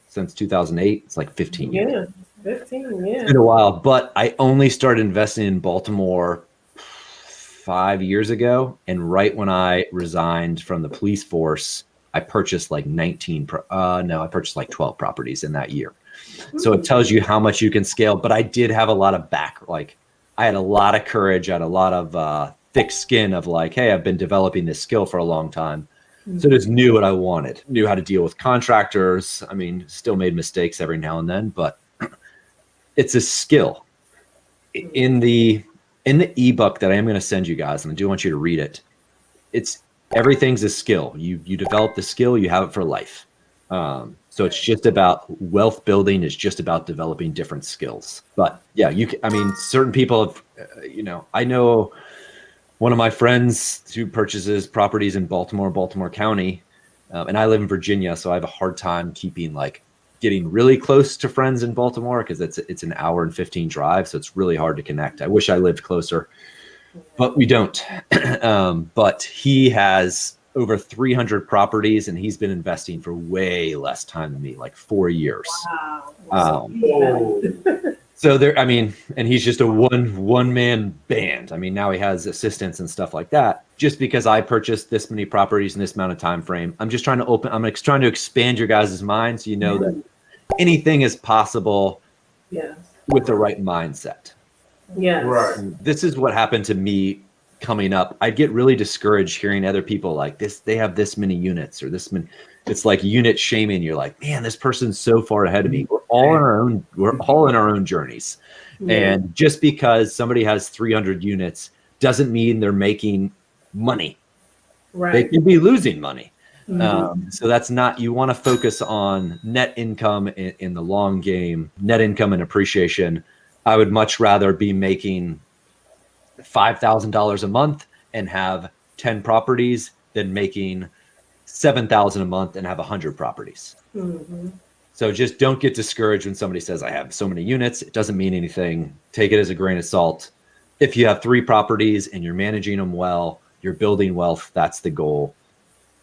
since 2008. It's like 15 years. Yeah, 15, yeah. It's been a while, but I only started investing in Baltimore 5 years ago. And right when I resigned from the police force, I purchased like 12 properties in that year. So it tells you how much you can scale. But I did have a lot of I had a lot of courage, I had a lot of thick skin of like, hey, I've been developing this skill for a long time. So just knew what I wanted, knew how to deal with contractors. I mean, still made mistakes every now and then, but it's a skill. In the ebook that I am going to send you guys, and I do want you to read it, it's everything's a skill. You develop the skill, you have it for life. So it's just about wealth building. It's just about developing different skills. But yeah, certain people have, I know one of my friends who purchases properties in Baltimore County, and I live in Virginia, so I have a hard time getting really close to friends in Baltimore because it's an hour and 15 drive, so it's really hard to connect. I wish I lived closer, but we don't. But he has over 300 properties, and he's been investing for way less time than me, like 4 years. Wow. So and he's just a one man band. I mean, now he has assistants and stuff like that. Just because I purchased this many properties in this amount of time frame, I'm just trying to expand your guys' mind so you know that anything is possible with the right mindset. Yes. Right. This is what happened to me coming up. I'd get really discouraged hearing other people like this, they have this many units or this many. It's like unit shaming. You're like, man, this person's so far ahead of me. We're all in our own journeys. And just because somebody has 300 units doesn't mean they're making money. Right. They could be losing money. So that's not, you want to focus on net income in the long game, net income and appreciation. I would much rather be making $5,000 a month and have 10 properties than making $7,000 a month and have 100 properties. So just don't get discouraged when somebody says, I have so many units. It doesn't mean anything. Take it as a grain of salt. If you have 3 properties and you're managing them well, you're building wealth, that's the goal.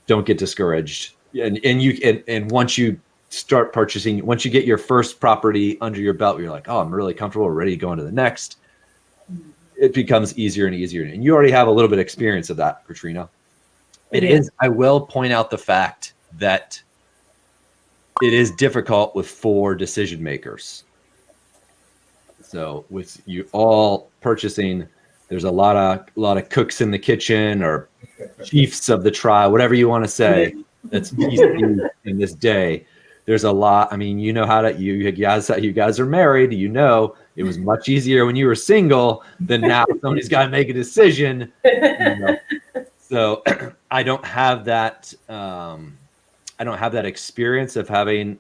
Don't get discouraged. And once you start purchasing, once you get your first property under your belt, you're like, oh, I'm really comfortable, ready to go into the next. It becomes easier and easier. And you already have a little bit of experience of that, Katrina. It is. I will point out the fact that it is difficult with 4 decision makers. So with you all purchasing, there's a lot of cooks in the kitchen or chiefs of the tribe, whatever you want to say. That's easy in this day. There's a lot. I mean, you know how to. You guys are married. You know it was much easier when you were single than now. Somebody's got to make a decision. So I don't have that. I don't have that experience of having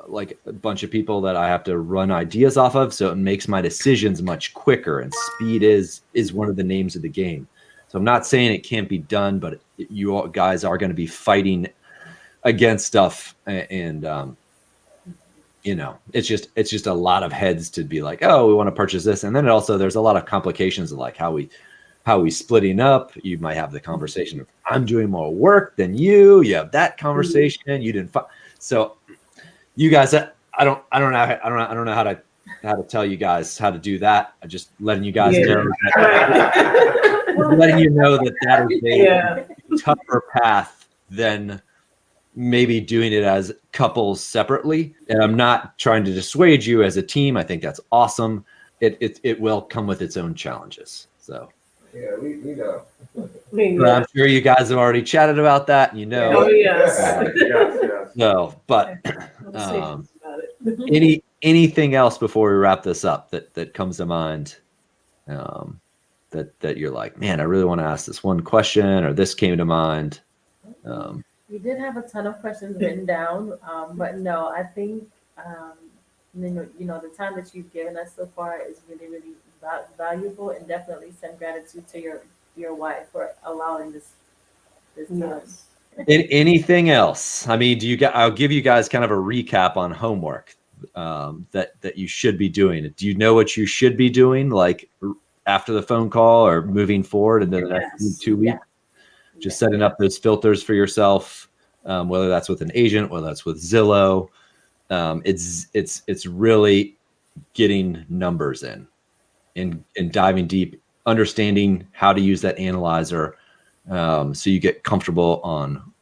like a bunch of people that I have to run ideas off of. So it makes my decisions much quicker, and speed is one of the names of the game. So I'm not saying it can't be done, but you all guys are going to be fighting against stuff, and it's just a lot of heads to be like, oh, we want to purchase this, and then there's a lot of complications of like how we splitting up. You might have the conversation of I'm doing more work than you. You have that conversation. You didn't. So you guys, I don't know how to tell you guys how to do that. I'm just letting you guys know. Letting you know that is a tougher path than maybe doing it as couples separately. And I'm not trying to dissuade you as a team. I think that's awesome. It will come with its own challenges. So yeah, we know. But I'm sure you guys have already chatted about that. Oh yes. Yes. No, but anything else before we wrap this up that comes to mind? That you're like, man, I really want to ask this one question, or this came to mind. We did have a ton of questions written down, but no, I think the time that you've given us so far is really, really valuable, and definitely send gratitude to your wife for allowing this time. Anything else? I mean, I'll give you guys kind of a recap on homework that you should be doing. Do you know what you should be doing, like after the phone call or moving forward in the next 2 weeks? Just setting up those filters for yourself, whether that's with an agent, whether that's with Zillow. It's really getting numbers in and diving deep, understanding how to use that analyzer, so you get comfortable on,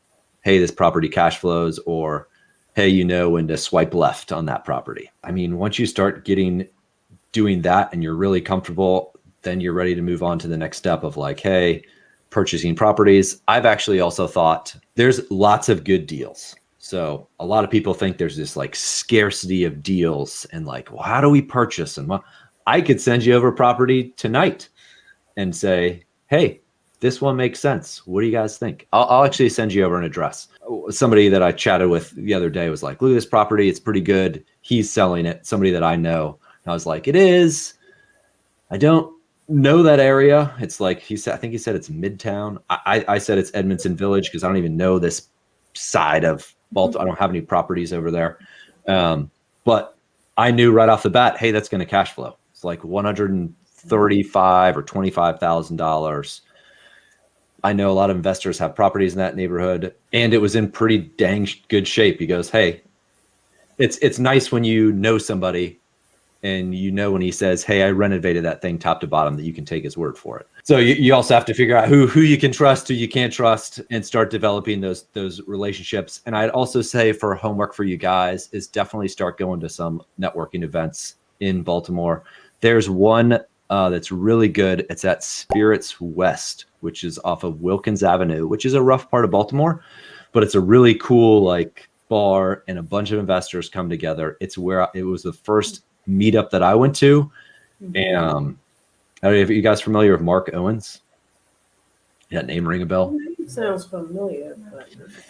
hey, this property cash flows, or hey, you know when to swipe left on that property. I mean, once you start doing that and you're really comfortable, then you're ready to move on to the next step of like, hey, purchasing properties. I've actually also thought there's lots of good deals. So a lot of people think there's this like scarcity of deals and like, well, how do we purchase? And well, I could send you over a property tonight and say, hey, this one makes sense. What do you guys think? I'll actually send you over an address. Somebody that I chatted with the other day was like, look at this property. It's pretty good. He's selling it. Somebody that I know. And I was like, it is. I don't know that area. It's like he said, I think he said it's Midtown. I said it's Edmondson Village because I don't even know this side of Baltimore. I don't have any properties over there. But I knew right off the bat, hey, that's going to cash flow. It's like $135,000 or $25,000. I know a lot of investors have properties in that neighborhood, and it was in pretty dang good shape. He goes, hey, it's nice when you know somebody and you know when he says, hey, I renovated that thing top to bottom, that you can take his word for it. So you also have to figure out who you can trust, who you can't trust, and start developing those relationships. And I'd also say for homework for you guys is definitely start going to some networking events in Baltimore. There's one that's really good. It's at Spirits West, which is off of Wilkins Avenue, which is a rough part of Baltimore, but it's a really cool like bar, and a bunch of investors come together. It's where it was the first meetup that I went to. And I don't know if you guys familiar with Mark Owens. That name ring a bell? Sounds familiar.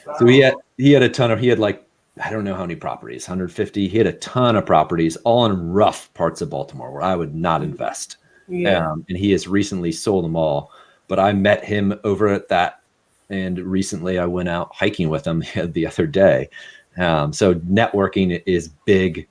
But... So he had a ton of, he had like, I don't know how many properties, 150. He had a ton of properties all in rough parts of Baltimore where I would not invest. Yeah. And he has recently sold them all. But I met him over at that. And recently I went out hiking with him the other day. So networking is big.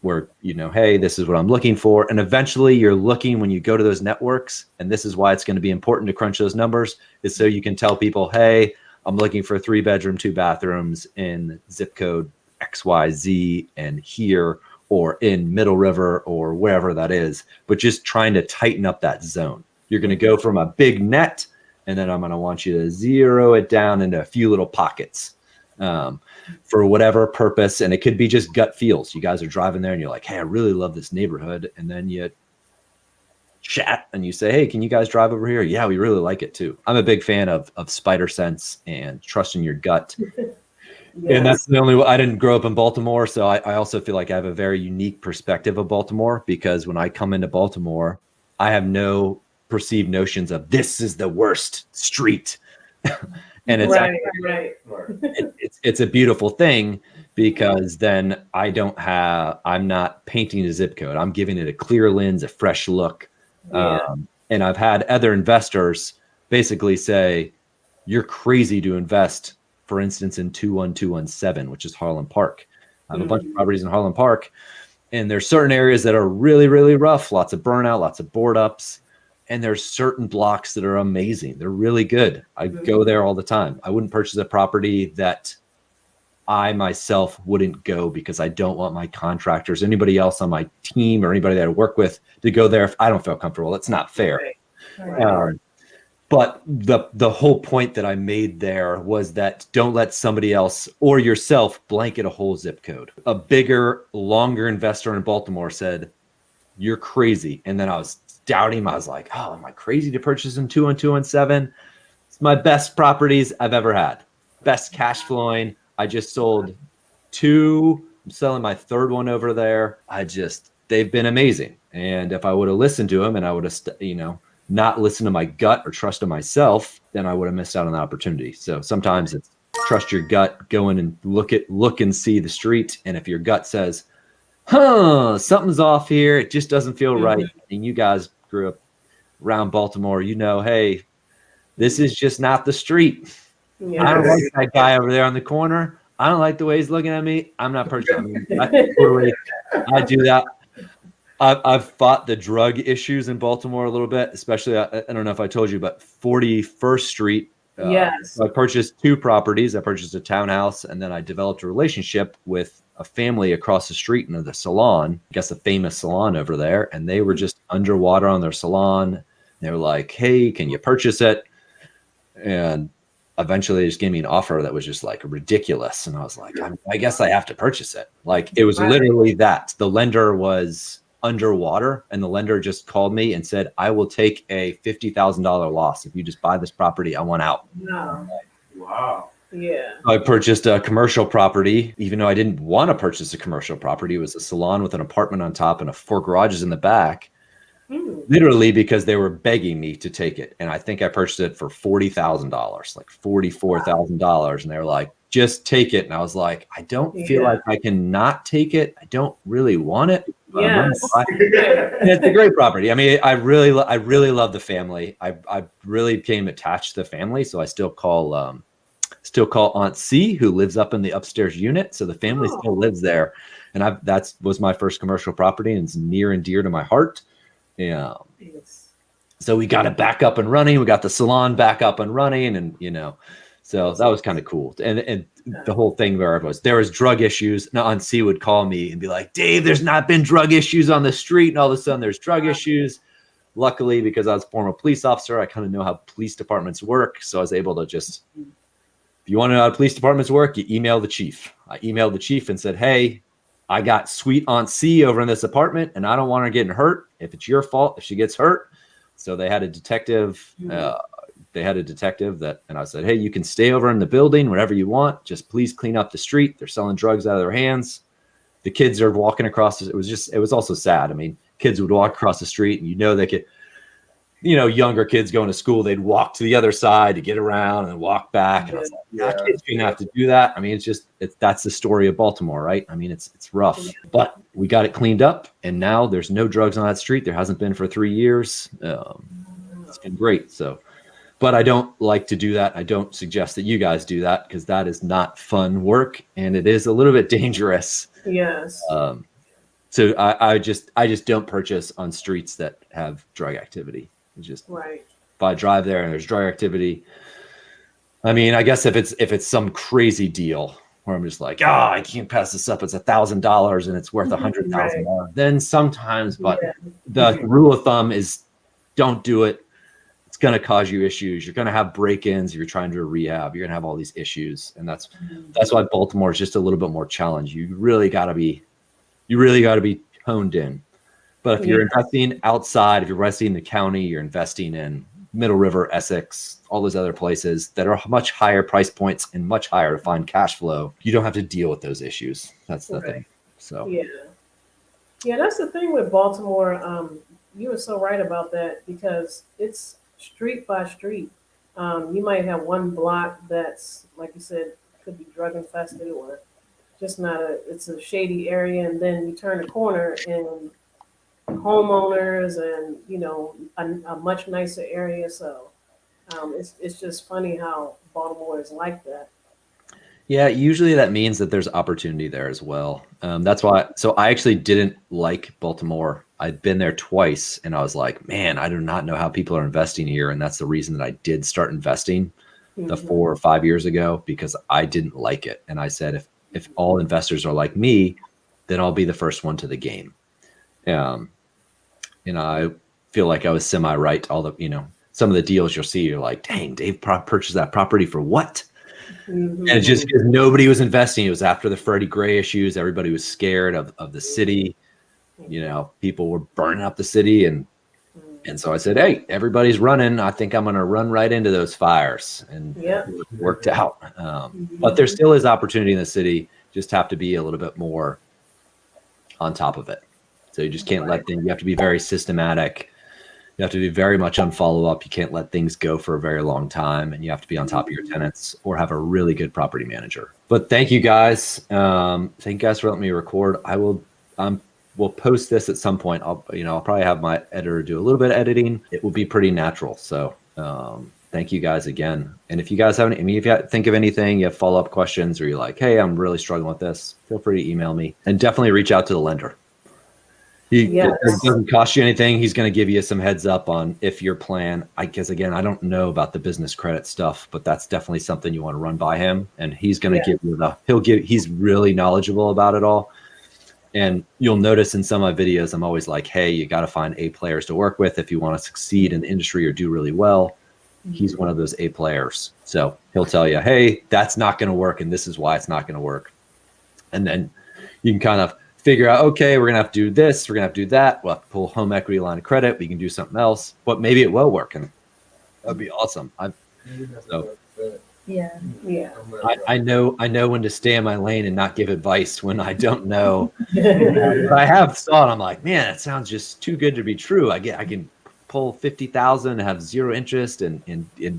Where, you know, hey, this is what I'm looking for. And eventually you're looking when you go to those networks, and this is why it's going to be important to crunch those numbers, is so you can tell people, hey, I'm looking for 3-bedroom, 2 bathrooms in zip code XYZ and here, or in Middle River, or wherever that is, but just trying to tighten up that zone. You're going to go from a big net, and then I'm going to want you to zero it down into a few little pockets. For whatever purpose. And it could be just gut feels. You guys are driving there and you're like, hey, I really love this neighborhood. And then you chat and you say, hey, can you guys drive over here? Yeah, we really like it too. I'm a big fan of spider sense and trusting your gut. Yes. And that's the only way. I didn't grow up in Baltimore. So I also feel like I have a very unique perspective of Baltimore, because when I come into Baltimore, I have no perceived notions of this is the worst street. And it's it's a beautiful thing, because then I'm not painting a zip code. I'm giving it a clear lens, a fresh look. Yeah. And I've had other investors basically say, you're crazy to invest, for instance, in 21217, which is Harlem Park. I have a bunch of properties in Harlem Park, and there's certain areas that are really, really rough, lots of burnout, lots of board ups. And there's certain blocks that are amazing. They're really good. I go there all the time. I wouldn't purchase a property that I myself wouldn't go, because I don't want my contractors, anybody else on my team, or anybody that I work with to go there if I don't feel comfortable. That's not fair. Right. But the whole point that I made there was that don't let somebody else or yourself blanket a whole zip code. A bigger, longer investor in Baltimore said, you're crazy. And then I was doubting him. I was like, oh, am I crazy to purchase in 21217? It's my best properties I've ever had. Best cash flowing. I just sold 2. I'm selling my 3rd one over there. They've been amazing. And if I would have listened to him, and I would have, not listened to my gut or trust in myself, then I would have missed out on the opportunity. So sometimes it's trust your gut, go in and look and see the street. And if your gut says, something's off here, it just doesn't feel right. And you guys grew up around Baltimore, hey, this is just not the street. Yes. I don't like that guy over there on the corner. I don't like the way he's looking at me. I'm not purchasing. I do that. I've fought the drug issues in Baltimore a little bit, especially, I don't know if I told you, but 41st Street. Yes. I purchased 2 properties. I purchased a townhouse, and then I developed a relationship with a family across the street in the salon, I guess a famous salon over there. And they were just underwater on their salon. They were like, hey, can you purchase it? And eventually they just gave me an offer that was just like ridiculous. And I was like, I guess I have to purchase it. Like it was literally that. The lender was underwater and the lender just called me and said, I will take a $50,000 loss if you just buy this property. I want out. No. Wow. Yeah. I purchased a commercial property, even though I didn't want to purchase a commercial property. It was a salon with an apartment on top and 4 garages in the back. Literally because they were begging me to take it. And I think I purchased it for $40,000, like $44,000. And they were like, just take it. And I was like, I don't feel like I can not take it. I don't really want it. Yes. And it's a great property. I mean, I really love the family. I really became attached to the family. So I still call Aunt C, who lives up in the upstairs unit. So the family still lives there. And that was my first commercial property and it's near and dear to my heart. Yeah. So we got it back up and running. We got the salon back up and running, and so that was kind of cool. And the whole thing where there was drug issues. Now Aunt C would call me and be like, Dave, there's not been drug issues on the street, and all of a sudden there's drug issues. Luckily, because I was a former police officer, I kind of know how police departments work. So I was able to just, if you want to know how police departments work, you email the chief. I emailed the chief and said, hey, I got sweet Aunt C over in this apartment and I don't want her getting hurt. If it's your fault, if she gets hurt. So they had a detective, and I said, hey, you can stay over in the building whenever you want. Just please clean up the street. They're selling drugs out of their hands. The kids are walking across. It was also sad. I mean, kids would walk across the street and they could, younger kids going to school, they'd walk to the other side to get around and walk back. And I was like, kids shouldn't have to do that. I mean, that's the story of Baltimore, right? I mean, it's rough, but we got it cleaned up and now there's no drugs on that street. There hasn't been for 3 years. It's been great. So, but I don't like to do that. I don't suggest that you guys do that because that is not fun work and it is a little bit dangerous. Yes. So I just don't purchase on streets that have drug activity. It's just right. If I drive there and there's drug activity, I mean, I guess if it's some crazy deal where I'm just like, I can't pass this up. It's $1,000 and it's worth $100,000. Then sometimes, but the rule of thumb is don't do it. It's going to cause you issues. You're going to have break-ins. If you're trying to rehab, you're going to have all these issues. And that's why Baltimore is just a little bit more challenged. You really got to be honed in. But if you're investing outside, if you're investing in the county, you're investing in Middle River, Essex, all those other places that are much higher price points and much higher to find cash flow, you don't have to deal with those issues. That's the thing. So yeah, that's the thing with Baltimore. You were so right about that because it's street by street. You might have one block that's, like you said, could be drug infested or just it's a shady area, and then you turn the corner and homeowners and a much nicer area. So it's just funny how Baltimore is like that. Yeah, usually that means that there's opportunity there as well. That's why. So I actually didn't like Baltimore. I'd been there twice and I was like, man, I do not know how people are investing here. And that's the reason that I did start investing the 4 or 5 years ago, because I didn't like it. And I said, if all investors are like me, then I'll be the first one to the game. I feel like I was semi-right. All the, some of the deals you'll see, you're like, dang, Dave purchased that property for what? And it's just because nobody was investing. It was after the Freddie Gray issues. Everybody was scared of the city. People were burning up the city. And so I said, hey, everybody's running. I think I'm going to run right into those fires. And it worked out. But there still is opportunity in the city. Just have to be a little bit more on top of it. So you just can't let things, you have to be very systematic. You have to be very much on follow-up. You can't let things go for a very long time, and you have to be on top of your tenants or have a really good property manager. But thank you guys. Thank you guys for letting me record. We'll post this at some point. I'll probably have my editor do a little bit of editing. It will be pretty natural. So thank you guys again. And if you guys have if you think of anything, you have follow-up questions, or you're like, hey, I'm really struggling with this, feel free to email me, and definitely reach out to the lender. It doesn't cost you anything. He's going to give you some heads up on if your plan, I guess, again, I don't know about the business credit stuff, but that's definitely something you want to run by him. And he's going to give you he's really knowledgeable about it all. And you'll notice in some of my videos, I'm always like, hey, you got to find A players to work with if you want to succeed in the industry or do really well. He's one of those A players. So he'll tell you, hey, that's not going to work. And this is why it's not going to work. And then you can kind of figure out, okay, we're going to have to do this. We're going to have to do that. We'll have to pull home equity line of credit. We can do something else, but maybe it will work. And that'd be awesome. Yeah. Yeah. I know when to stay in my lane and not give advice when I don't know. But I have thought, I'm like, man, it sounds just too good to be true. I can pull 50,000 and have zero interest and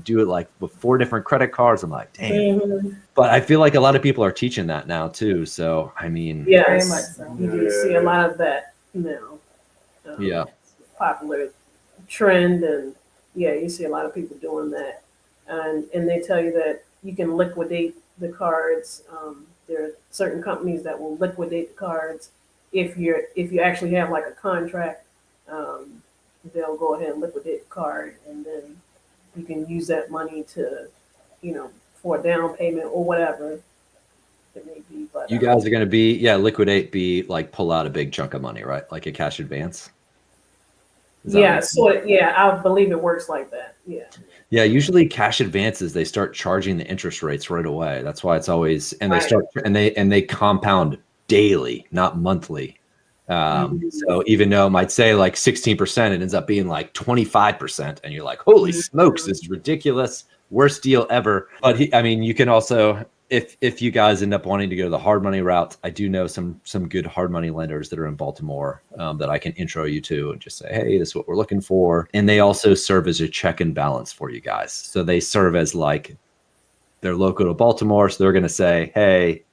do it like with 4 different credit cards. I'm like, dang. Mhm. But I feel like a lot of people are teaching that now too. So I mean, Yes, Very much so. you do see a lot of that now. Yeah. Popular trend, and yeah, you see a lot of people doing that, and they tell you that you can liquidate the cards. There are certain companies that will liquidate the cards if you actually have like a contract. They'll go ahead and liquidate the card, and then you can use that money to, for a down payment or whatever it may be. But you guys are going to be, liquidate, be like pull out a big chunk of money, right? Like a cash advance. Is that yeah, right? so yeah, I believe it works like that. Yeah. Yeah, usually cash advances, they start charging the interest rates right away. That's why it's always, and they Right. start, and they compound daily, not monthly. So even though it might say like 16%, it ends up being like 25%. And you're like, holy smokes, this is ridiculous. Worst deal ever. But you can also, if you guys end up wanting to go the hard money route, I do know some good hard money lenders that are in Baltimore that I can intro you to and just say, hey, this is what we're looking for. And they also serve as a check and balance for you guys. So they serve as like, they're local to Baltimore. So they're going to say, hey,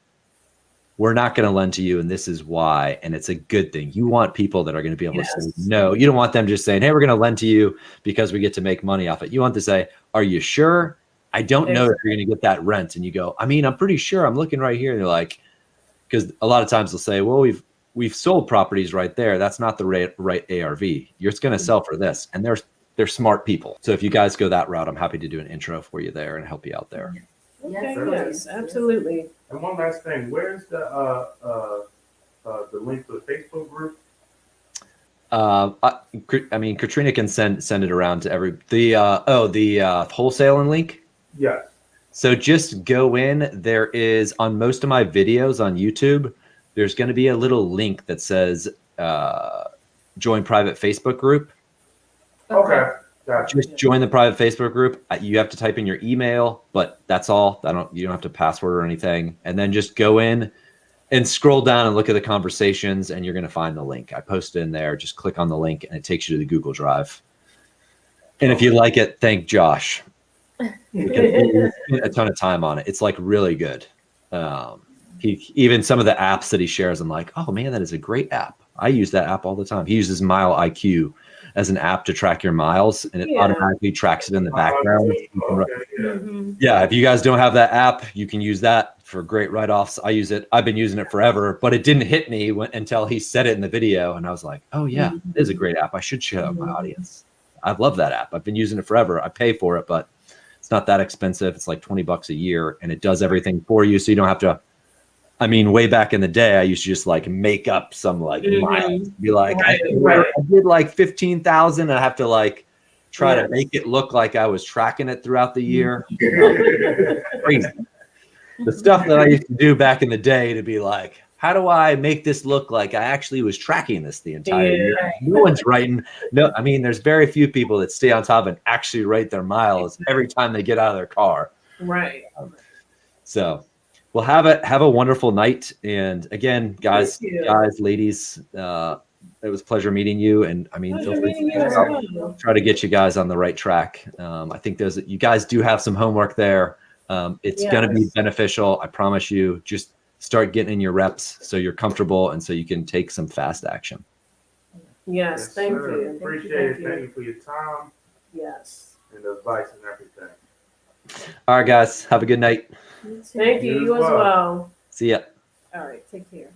we're not going to lend to you, and this is why. And it's a good thing. You want people that are going to be able to say no. You don't want them just saying, hey, we're going to lend to you because we get to make money off it. You want to say, are you sure? I don't know if you're going to get that rent. And you go, I'm pretty sure. I'm looking right here. And they're like, because a lot of times they'll say, well, we've sold properties right there. That's not the right ARV. You're just going to sell for this. And they're smart people. So if you guys go that route, I'm happy to do an intro for you there and help you out there. Okay, Yes, yes, absolutely. And one last thing, where's the link to the Facebook group? Katrina can send it around to the wholesaling link. Yes. So just go in. There is, on most of my videos on YouTube, there's going to be a little link that says join private Facebook group. Okay. Gotcha. Just join the private Facebook group. You have to type in your email, but that's all. You don't have to password or anything. And then just go in and scroll down and look at the conversations, and you're going to find the link. I posted in there. Just click on the link, and it takes you to the Google Drive. And if you like it, thank Josh. He spent a ton of time on it. It's like really good. Even some of the apps that he shares, I'm like, oh man, that is a great app. I use that app all the time. He uses Mile IQ as an app to track your miles, and it automatically tracks it in the background. Yeah, if you guys don't have that app, you can use that for great write-offs. I use it. I've been using it forever, but it didn't hit me until he said it in the video, and I was like, oh yeah, it is a great app. I should share it with my audience. I love that app. I've been using it forever. I pay for it, but it's not that expensive. It's like $20 a year, and it does everything for you, so you don't have to. Way back in the day, I used to just like make up some like miles. Be like, I did like 15,000, and I have to like try to make it look like I was tracking it throughout the year. Crazy. The stuff that I used to do back in the day to be like, how do I make this look like I actually was tracking this the entire year? No one's writing. No, there's very few people that stay on top and actually write their miles every time they get out of their car. Right. So. Well, have a wonderful night. And again, guys, ladies, it was a pleasure meeting you. And feel free to try to get you guys on the right track. I think you guys do have some homework there. It's going to be beneficial. I promise you. Just start getting in your reps so you're comfortable and so you can take some fast action. Yes, thank you. Appreciate it. Thank you for your time. Yes. And the advice and everything. All right, guys. Have a good night. Thank you. You as well. See ya. All right. Take care.